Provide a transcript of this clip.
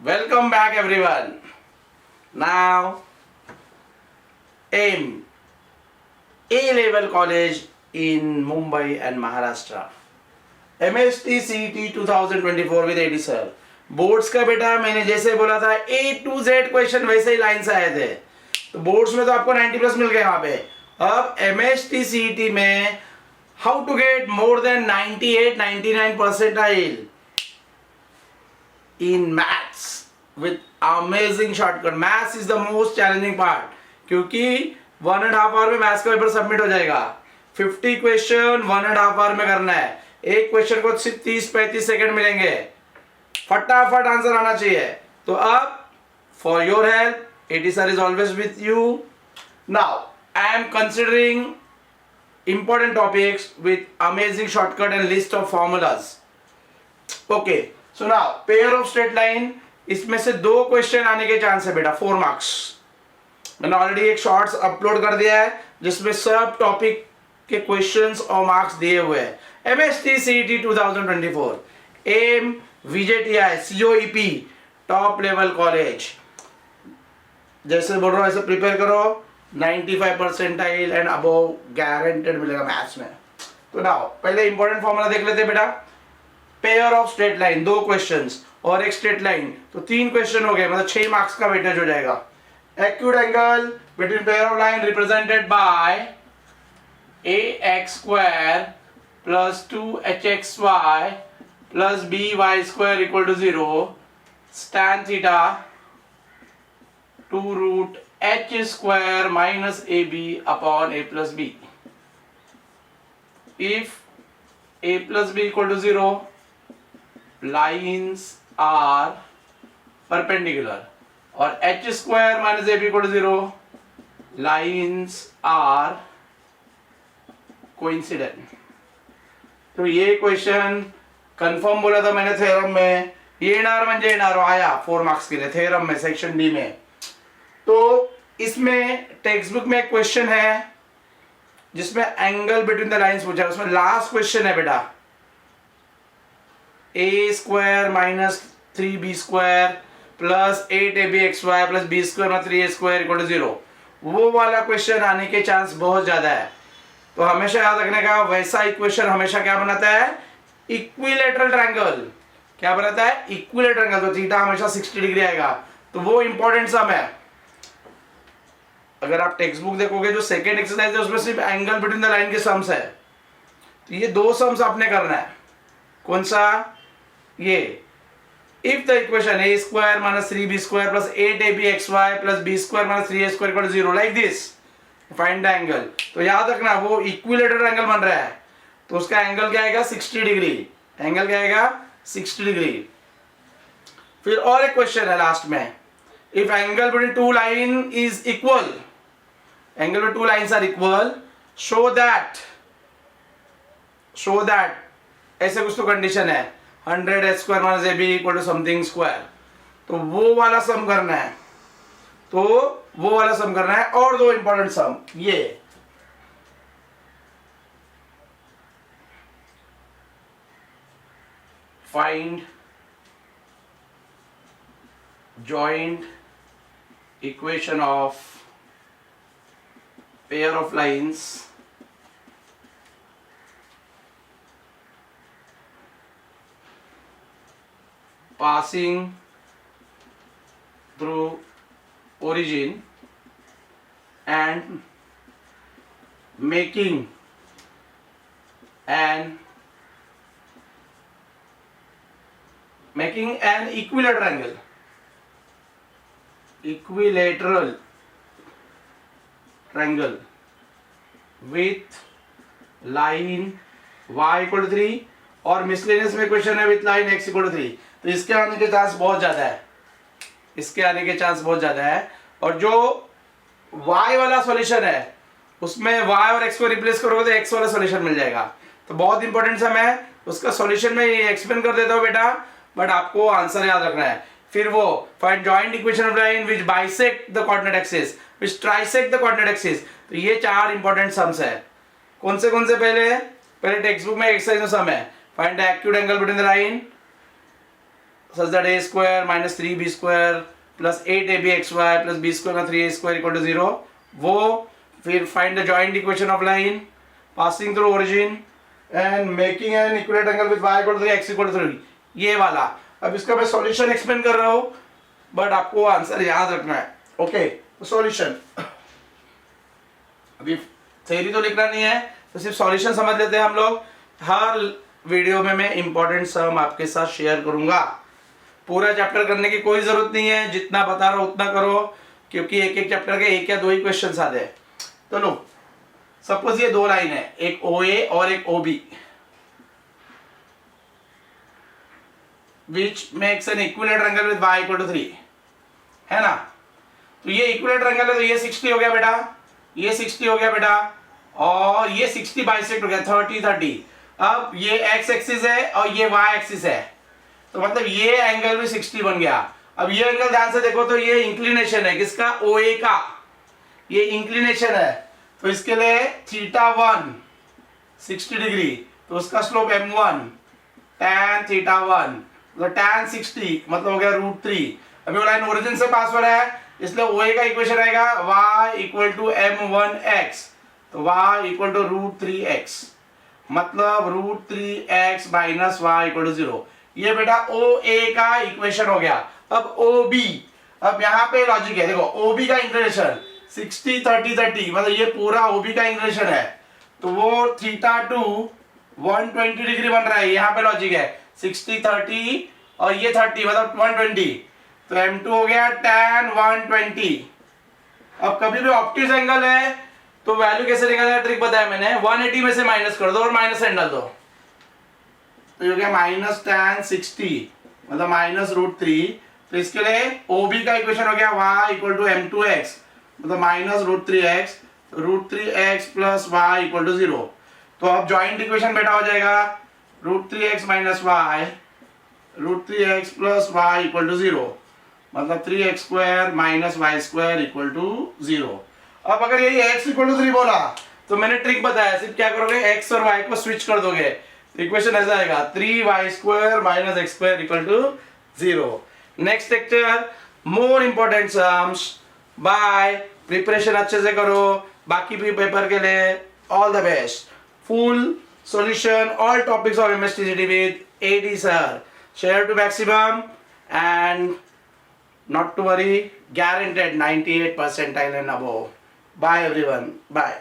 Welcome back everyone. Now AIM A-level college in Mumbai and Maharashtra. MST CET 2024 with AD sir. Boards का बेटा मैंने जैसे बोला था A to Z क्वेश्चन वैसे ही लाइन से आए थे, तो बोर्ड्स में तो आपको 90 प्लस मिल गए वहां पे. अब MST CET में how to get more than 98-99 percentile in maths with amazing shortcut. Maths is the most challenging part क्योंकि 1.5 आवर में मैथ्स का पेपर सबमिट हो जाएगा. 50 क्वेश्चन 1.5 आवर में करना है. एक क्वेश्चन को सिर्फ 30-35 सेकंड मिलेंगे. फटाफट आंसर आना चाहिए. तो अब for your help eighty sir is always with you. Now I am considering important topics with amazing shortcut and list of formulas. Okay, so now pair of straight line, इसमें से 2 question आने के chance है बेटा. 4 marks. मैंने already एक shorts upload कर दिया है जिसमें सब टॉपिक के क्वेश्चंस और मार्क्स दिए हुए हैं. MST CET 2024 M VJTI COEP top level college. जैसे बोल रहा हूं ऐसे प्रिपेयर करो. 95 परसेंटाइल एंड अबव गारंटेड मिलेगा मैथ्स में. तो नाउ पहले इंपॉर्टेंट फॉर्मूला देख लेते हैं बेटा. Pair of straight line 2 questions और एक स्ट्रेट लाइन, तो 3 क्वेश्चन हो गए, मतलब 6 मार्क्स का वेटेज हो जाएगा. Acute angle between pair of line represented by ax square plus 2hxy plus by square equal to 0 tan theta 2 root h square minus ab upon a plus b. If a plus b equal to 0, lines are perpendicular, और h square minus ab equal to 0, lines are coincident. तो ये question confirm बोला था मैंने theorem में. ये येणार म्हणजे येणार आया 4 मार्क्स के लिए थ्योरम में सेक्शन डी में. तो इसमें टेक्स्ट बुक में एक क्वेश्चन है जिसमें एंगल बिटवीन द लाइंस पूछा है. उसमें लास्ट क्वेश्चन है बेटा a square minus 3b square plus 8abxy plus b square minus 3a square equal to 0. वो वाला क्वेश्चन आने के चांस बहुत ज्यादा है. तो हमेशा याद रखने का, वैसा इक्वेशन हमेशा क्या बनाता है? Equilateral triangle. क्या बनाता है? Equilateral triangle. तो थीटा हमेशा 60 डिग्री आएगा. तो वो इंपॉर्टेंट सम है. अगर आप टेक्स्ट बुक देखोगे जो सेकेंड एक्सरसाइज है उसमें सिर्फ एंगल बिटवीन द लाइन के सम्स है. तो ये 2 सम्स आपने करना है. कौन सा? ये if the equation a square minus 3b square plus 8abxy plus b square minus 3a square equal to 0 like this, find the angle. तो याद रखना वो इक्विलेटरल एंगल बन रहा है, तो उसका एंगल क्या आएगा? 60 डिग्री. एंगल क्या आएगा? 60 डिग्री. फिर और एक क्वेश्चन है लास्ट में. If angle between 2 line is equal, angle between 2 lines are equal, show that ऐसे कुछ तो कंडीशन है 100 h square minus ab equal to something square. तो वो वाला सम करना है. और 2 इंपॉर्टेंट सम ये find joint equation of pair of lines passing through origin and making an equilateral triangle with line y equal to 3 और मिसलेनियस में क्वेश्चन है with line x equal to 3. तो इसके आने के चांस बहुत ज्यादा है. और जो y वाला सॉल्यूशन है उसमें y और x को रिप्लेस करोगे तो x वाला सॉल्यूशन मिल जाएगा. तो बहुत इंपॉर्टेंट सम है. उसका सॉल्यूशन में एक्सप्लेन कर देता हूं बेटा, बट आपको आंसर याद रखना है. फिर वो find joint equation of line which bisect the coordinate axis, which trisect the coordinate axis. तो ये 4 इंपॉर्टेंट सम्स है. कौन से पहले टेक्स्ट बुक में एक्सरसाइज में सम है. Find the acute angle between the line such that a square minus 3b square plus 8abxy plus b square का 3a स्क्वायर इक्वल टू 0, वो फिर find the joint equation of line passing through origin and making an equal angle with y equal to 3 x equal to 3, ये वाला। अब इसका मैं solution explain कर रहा हूँ बट आपको आंसर याद रखना है। ओके, तो सॉल्यूशन अभी थ्योरी तो लिखना नहीं है, तो सिर्फ सॉल्यूशन समझ लेते हैं हम लोग। हर वीडियो में मैं इंपॉर्टेंट सम आपके साथ शेयर करूंगा। पूरा चैप्टर करने की कोई जरूरत नहीं है, जितना बता रहा हूं उतना करो, क्योंकि एक एक चैप्टर के एक या दो ही क्वेश्चन आते हैं। तो लो, सपोज ये दो लाइन है, एक OA और एक OB, which makes an equilateral angle with y equal to 3, है ना। तो ये इक्विलेटरल एंगल है, तो ये 60 हो गया बेटा, ये 60 हो गया बेटा, और ये 60 बाइसेक्ट हो गया 30 30। अब ये x एक्सिस है और ये y एक्सिस है, तो मतलब ये एंगल भी 60 बन गया। अब ये एंगल ध्यान से देखो, तो ये इंक्लिनेशन है किसका, OA का, ये इंक्लिनेशन है, तो इसके लिए θ1 60 डिग्री, तो उसका स्लोप m1 tan θ1, तो tan 60 मतलब हो गया √3। अभी वो लाइन ओरिजिन से पास हो रहा है, इसलिए OA का इक्वेशन आएगा y इक्वल टू m1x, तो y इक्वल टू √3x, मतलब √3x minus y equal to 0। ये बेटा OA का इक्वेशन हो गया। अब OB, अब यहाँ पे लॉजिक है, देखो OB का इंक्लिनेशन 60 30 30, मतलब ये पूरा OB का इंक्लिनेशन है, तो वो θ2 120 डिग्री बन रहा है। यहाँ पे लॉजिक है 60 30 और ये 30 मतलब 120, तो m2 हो गया tan 120। अब कभी भी ऑप्टिक्स एंगल है तो वैल्यू कैसे निकालना है, ट्रिक बताया मैंने, 180 में से माइनस कर दो और माइनस साइन डाल दो, तो ये हो गया माइनस tan 60 मतलब माइनस √3। तो इसके लिए OB का इक्वेशन हो गया y इक्वल टू m2x, मतलब minus √3x, √3x plus y equal to 0। तो अब जॉइंट इक्वेशन बेटा हो जाएगा √3x minus y, √3x plus y equal to 0, मतलब 3x square minus y square equal to 0। अब अगर यही x इक्वल टू 3 बोला, तो मैंने ट्रिक बताया, सिर्फ क्या करोगे, x और y को स्विच कर दोगे, इक्वेशन ऐसा आएगा 3y square minus x square equal to 0। Next lecture more important sums. Bye, preparation अच्छे से करो बाकी भी पेपर के लिए। All the best. Full solution all topics of MSTCT with AD sir. Share to maximum and not to worry, guaranteed 98 percentile and above. Bye everyone. Bye.